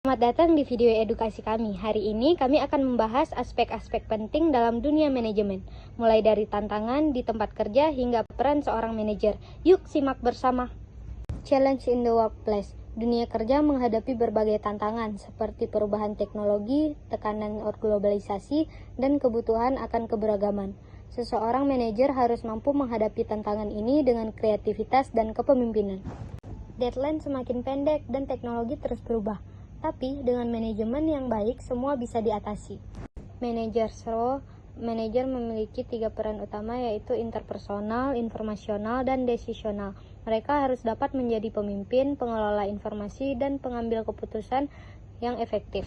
Selamat datang di video edukasi kami. Hari ini kami akan membahas aspek-aspek penting dalam dunia manajemen, mulai dari tantangan di tempat kerja hingga peran seorang manajer. Yuk simak bersama. Challenge in the workplace. Dunia kerja menghadapi berbagai tantangan seperti perubahan teknologi, tekanan globalisasi, dan kebutuhan akan keberagaman. Seseorang manajer harus mampu menghadapi tantangan ini dengan kreativitas dan kepemimpinan. Deadline semakin pendek dan teknologi terus berubah. Tapi dengan manajemen yang baik, semua bisa diatasi. Manajer memiliki 3 peran utama, yaitu interpersonal, informasional, dan desisional. Mereka harus dapat menjadi pemimpin, pengelola informasi, dan pengambil keputusan yang efektif.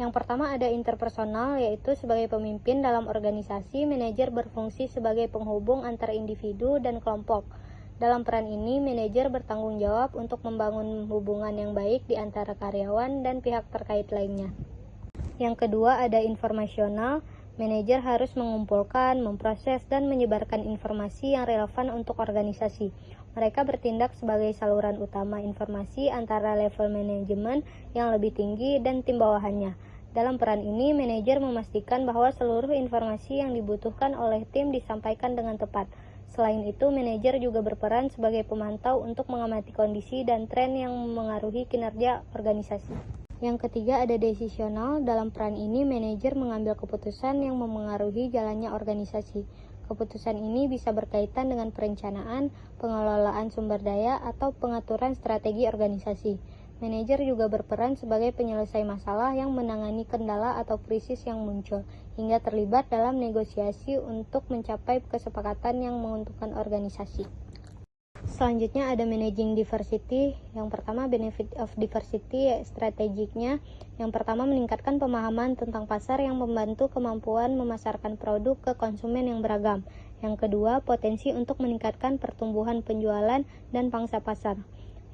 Yang pertama ada interpersonal, yaitu sebagai pemimpin dalam organisasi, manajer berfungsi sebagai penghubung antar individu dan kelompok. Dalam peran ini, manajer bertanggung jawab untuk membangun hubungan yang baik di antara karyawan dan pihak terkait lainnya. Yang kedua ada informasional. Manajer harus mengumpulkan, memproses, dan menyebarkan informasi yang relevan untuk organisasi. Mereka bertindak sebagai saluran utama informasi antara level manajemen yang lebih tinggi dan tim bawahannya. Dalam peran ini, manajer memastikan bahwa seluruh informasi yang dibutuhkan oleh tim disampaikan dengan tepat. Selain itu, manajer juga berperan sebagai pemantau untuk mengamati kondisi dan tren yang memengaruhi kinerja organisasi. Yang ketiga ada desisional. Dalam peran ini, manajer mengambil keputusan yang memengaruhi jalannya organisasi. Keputusan ini bisa berkaitan dengan perencanaan, pengelolaan sumber daya, atau pengaturan strategi organisasi. Manajer juga berperan sebagai penyelesai masalah yang menangani kendala atau krisis yang muncul, hingga terlibat dalam negosiasi untuk mencapai kesepakatan yang menguntungkan organisasi. Selanjutnya ada managing diversity. Yang pertama, benefit of diversity strategiknya. Yang pertama, meningkatkan pemahaman tentang pasar yang membantu kemampuan memasarkan produk ke konsumen yang beragam. Yang kedua, potensi untuk meningkatkan pertumbuhan penjualan dan pangsa pasar.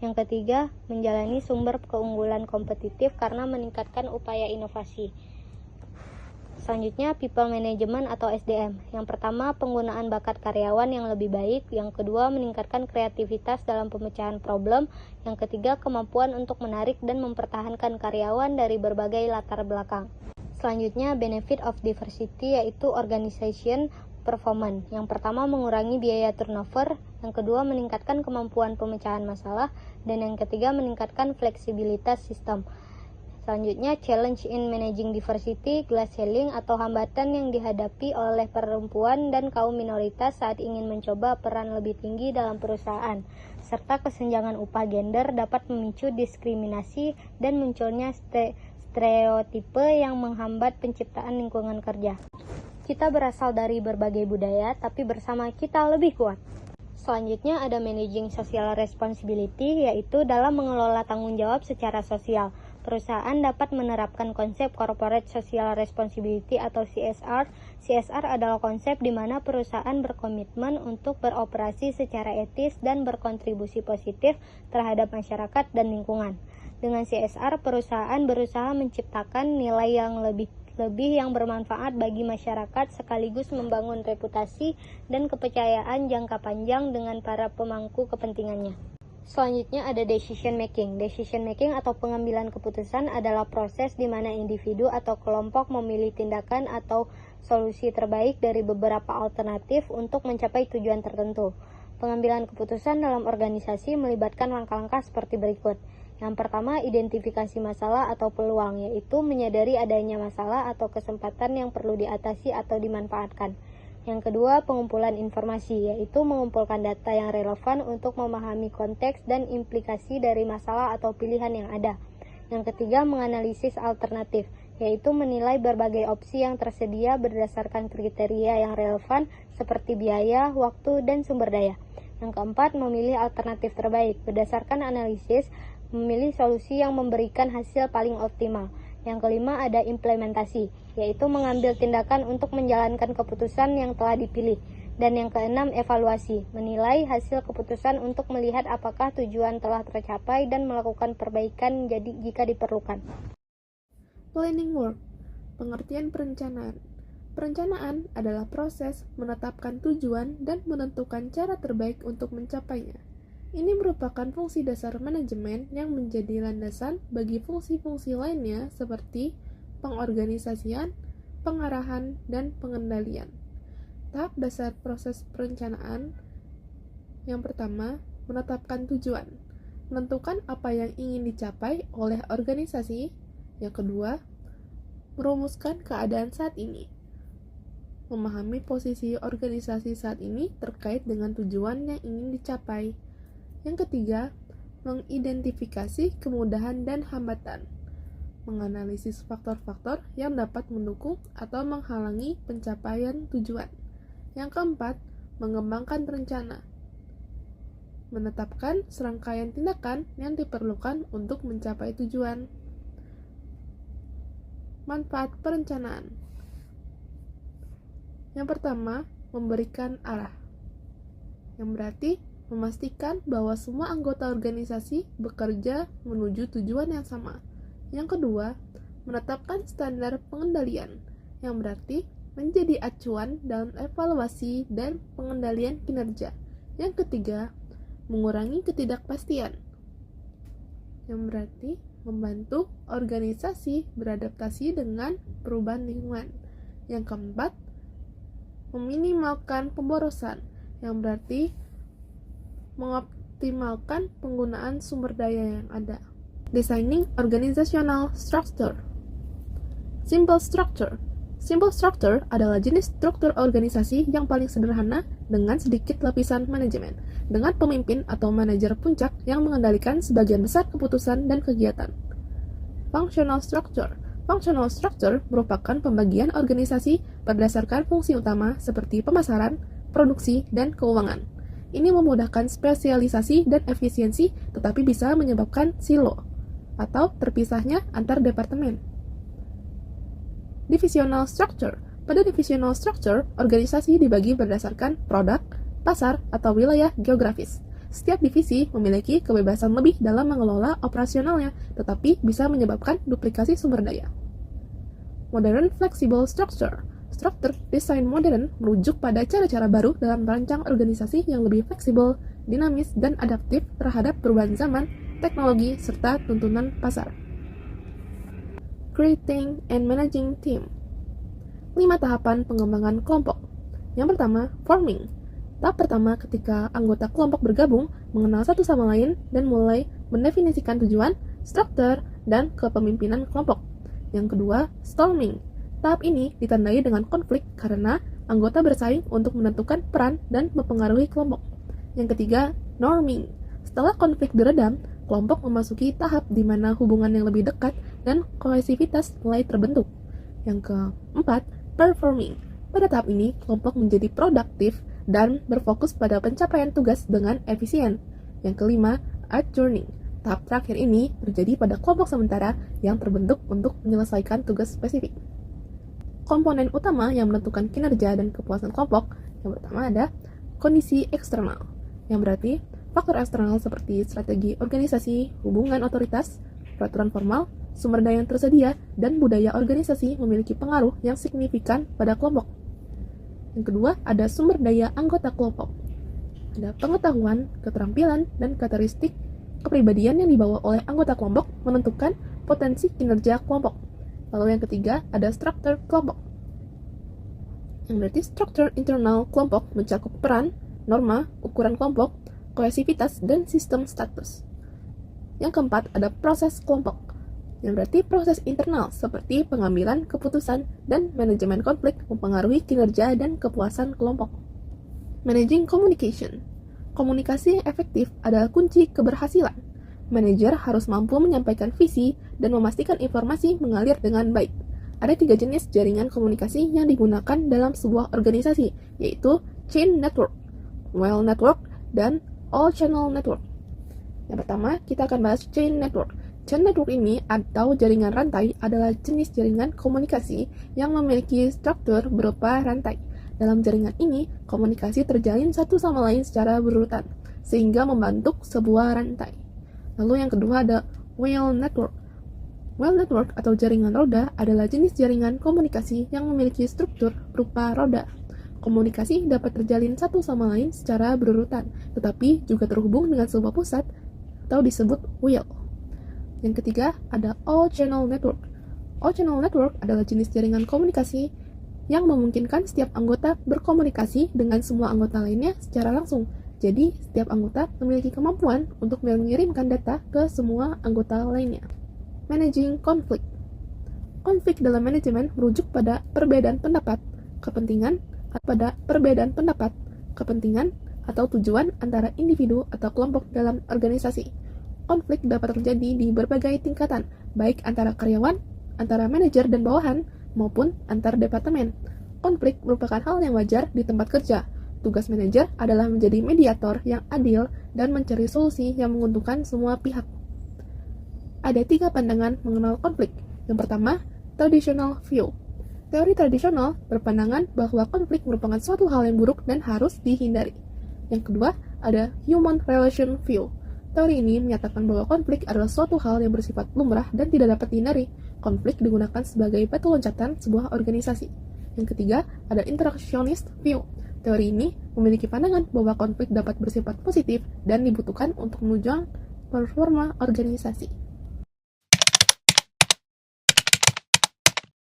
Yang ketiga, menjalani sumber keunggulan kompetitif karena meningkatkan upaya inovasi. Selanjutnya, people management atau SDM. Yang pertama, penggunaan bakat karyawan yang lebih baik. Yang kedua, meningkatkan kreativitas dalam pemecahan problem. Yang ketiga, kemampuan untuk menarik dan mempertahankan karyawan dari berbagai latar belakang. Selanjutnya, benefit of diversity yaitu organization performance. Yang pertama, mengurangi biaya turnover. Yang kedua, meningkatkan kemampuan pemecahan masalah. Dan yang ketiga, meningkatkan fleksibilitas sistem. Selanjutnya, challenge in managing diversity, glass ceiling atau hambatan yang dihadapi oleh perempuan dan kaum minoritas saat ingin mencoba peran lebih tinggi dalam perusahaan, serta kesenjangan upah gender dapat memicu diskriminasi dan munculnya stereotipe yang menghambat penciptaan lingkungan kerja. Kita berasal dari berbagai budaya, tapi bersama kita lebih kuat. Selanjutnya ada managing social responsibility, yaitu dalam mengelola tanggung jawab secara sosial. Perusahaan dapat menerapkan konsep corporate social responsibility atau CSR. CSR adalah konsep di mana perusahaan berkomitmen untuk beroperasi secara etis dan berkontribusi positif terhadap masyarakat dan lingkungan. Dengan CSR, perusahaan berusaha menciptakan nilai yang lebih yang bermanfaat bagi masyarakat sekaligus membangun reputasi dan kepercayaan jangka panjang dengan para pemangku kepentingannya. Selanjutnya ada decision making. Decision making atau pengambilan keputusan adalah proses di mana individu atau kelompok memilih tindakan atau solusi terbaik dari beberapa alternatif untuk mencapai tujuan tertentu. Pengambilan keputusan dalam organisasi melibatkan langkah-langkah seperti berikut. Yang pertama, identifikasi masalah atau peluang, yaitu menyadari adanya masalah atau kesempatan yang perlu diatasi atau dimanfaatkan. Yang kedua, pengumpulan informasi, yaitu mengumpulkan data yang relevan untuk memahami konteks dan implikasi dari masalah atau pilihan yang ada. Yang ketiga, menganalisis alternatif, yaitu menilai berbagai opsi yang tersedia berdasarkan kriteria yang relevan seperti biaya, waktu, dan sumber daya. Yang keempat, memilih alternatif terbaik berdasarkan analisis, memilih solusi yang memberikan hasil paling optimal. Yang kelima ada implementasi, yaitu mengambil tindakan untuk menjalankan keputusan yang telah dipilih. Dan yang keenam evaluasi, menilai hasil keputusan untuk melihat apakah tujuan telah tercapai dan melakukan perbaikan jika diperlukan. Planning work, pengertian perencanaan. Perencanaan adalah proses menetapkan tujuan dan menentukan cara terbaik untuk mencapainya. Ini merupakan fungsi dasar manajemen yang menjadi landasan bagi fungsi-fungsi lainnya seperti pengorganisasian, pengarahan, dan pengendalian. Tahap dasar proses perencanaan yang pertama, menetapkan tujuan, menentukan apa yang ingin dicapai oleh organisasi. Yang kedua, merumuskan keadaan saat ini, memahami posisi organisasi saat ini terkait dengan tujuan yang ingin dicapai. Yang ketiga, mengidentifikasi kemudahan dan hambatan, menganalisis faktor-faktor yang dapat mendukung atau menghalangi pencapaian tujuan. Yang keempat, mengembangkan rencana, menetapkan serangkaian tindakan yang diperlukan untuk mencapai tujuan. Manfaat perencanaan. Yang pertama, memberikan arah, yang berarti memastikan bahwa semua anggota organisasi bekerja menuju tujuan yang sama. Yang kedua, menetapkan standar pengendalian, yang berarti menjadi acuan dalam evaluasi dan pengendalian kinerja. Yang ketiga, mengurangi ketidakpastian, yang berarti membantu organisasi beradaptasi dengan perubahan lingkungan. Yang keempat, meminimalkan pemborosan, yang berarti mengoptimalkan penggunaan sumber daya yang ada. Designing organizational structure. Simple structure. Simple structure adalah jenis struktur organisasi yang paling sederhana dengan sedikit lapisan manajemen, dengan pemimpin atau manajer puncak yang mengendalikan sebagian besar keputusan dan kegiatan. Functional structure. Functional structure merupakan pembagian organisasi berdasarkan fungsi utama seperti pemasaran, produksi, dan keuangan. Ini memudahkan spesialisasi dan efisiensi, tetapi bisa menyebabkan silo atau terpisahnya antar departemen. Divisional structure. Pada divisional structure, organisasi dibagi berdasarkan produk, pasar, atau wilayah geografis. Setiap divisi memiliki kebebasan lebih dalam mengelola operasionalnya, tetapi bisa menyebabkan duplikasi sumber daya. Modern flexible structure. Struktur desain modern merujuk pada cara-cara baru dalam merancang organisasi yang lebih fleksibel, dinamis, dan adaptif terhadap perubahan zaman, teknologi, serta tuntunan pasar. Creating and managing team. 5 tahapan pengembangan kelompok. Yang pertama, forming. Tahap pertama ketika anggota kelompok bergabung, mengenal satu sama lain, dan mulai mendefinisikan tujuan, struktur, dan kepemimpinan kelompok. Yang kedua, storming. Tahap ini ditandai dengan konflik karena anggota bersaing untuk menentukan peran dan mempengaruhi kelompok. Yang ketiga, norming. Setelah konflik diredam, kelompok memasuki tahap di mana hubungan yang lebih dekat dan kohesivitas mulai terbentuk. Yang keempat, performing. Pada tahap ini, kelompok menjadi produktif dan berfokus pada pencapaian tugas dengan efisien. Yang kelima, adjourning. Tahap terakhir ini terjadi pada kelompok sementara yang terbentuk untuk menyelesaikan tugas spesifik. Komponen utama yang menentukan kinerja dan kepuasan kelompok, yang pertama ada kondisi eksternal, yang berarti faktor eksternal seperti strategi organisasi, hubungan otoritas, peraturan formal, sumber daya yang tersedia, dan budaya organisasi memiliki pengaruh yang signifikan pada kelompok. Yang kedua, ada sumber daya anggota kelompok. Ada pengetahuan, keterampilan, dan karakteristik kepribadian yang dibawa oleh anggota kelompok menentukan potensi kinerja kelompok. Lalu yang ketiga, ada struktur kelompok. Yang berarti struktur internal kelompok mencakup peran, norma, ukuran kelompok, kohesivitas, dan sistem status. Yang keempat, ada proses kelompok. Yang berarti proses internal seperti pengambilan keputusan dan manajemen konflik mempengaruhi kinerja dan kepuasan kelompok. Managing communication. Komunikasi yang efektif adalah kunci keberhasilan. Manajer harus mampu menyampaikan visi dan memastikan informasi mengalir dengan baik. Ada 3 jenis jaringan komunikasi yang digunakan dalam sebuah organisasi, yaitu chain network, well network, dan all channel network. Yang pertama, kita akan bahas chain network. Chain network ini atau jaringan rantai adalah jenis jaringan komunikasi yang memiliki struktur berupa rantai. Dalam jaringan ini, komunikasi terjalin satu sama lain secara berurutan, sehingga membentuk sebuah rantai. Lalu yang kedua ada wheel network. Wheel network atau jaringan roda adalah jenis jaringan komunikasi yang memiliki struktur berupa roda. Komunikasi dapat terjalin satu sama lain secara berurutan, tetapi juga terhubung dengan sebuah pusat atau disebut wheel. Yang ketiga, ada all-channel network. All-channel network adalah jenis jaringan komunikasi yang memungkinkan setiap anggota berkomunikasi dengan semua anggota lainnya secara langsung. Jadi, setiap anggota memiliki kemampuan untuk mengirimkan data ke semua anggota lainnya. Managing conflict. Konflik dalam manajemen merujuk pada perbedaan pendapat, kepentingan, atau tujuan antara individu atau kelompok dalam organisasi. Konflik dapat terjadi di berbagai tingkatan, baik antara karyawan, antara manajer dan bawahan, maupun antar departemen. Konflik merupakan hal yang wajar di tempat kerja. Tugas manajer adalah menjadi mediator yang adil dan mencari solusi yang menguntungkan semua pihak. Ada 3 pandangan mengenal konflik. Yang pertama, traditional view. Teori tradisional berpandangan bahwa konflik merupakan suatu hal yang buruk dan harus dihindari. Yang kedua, ada human relation view. Teori ini menyatakan bahwa konflik adalah suatu hal yang bersifat lumrah dan tidak dapat dihindari. Konflik digunakan sebagai batu loncatan sebuah organisasi. Yang ketiga, ada interactionist view. Teori ini memiliki pandangan bahwa konflik dapat bersifat positif dan dibutuhkan untuk menunjang performa organisasi.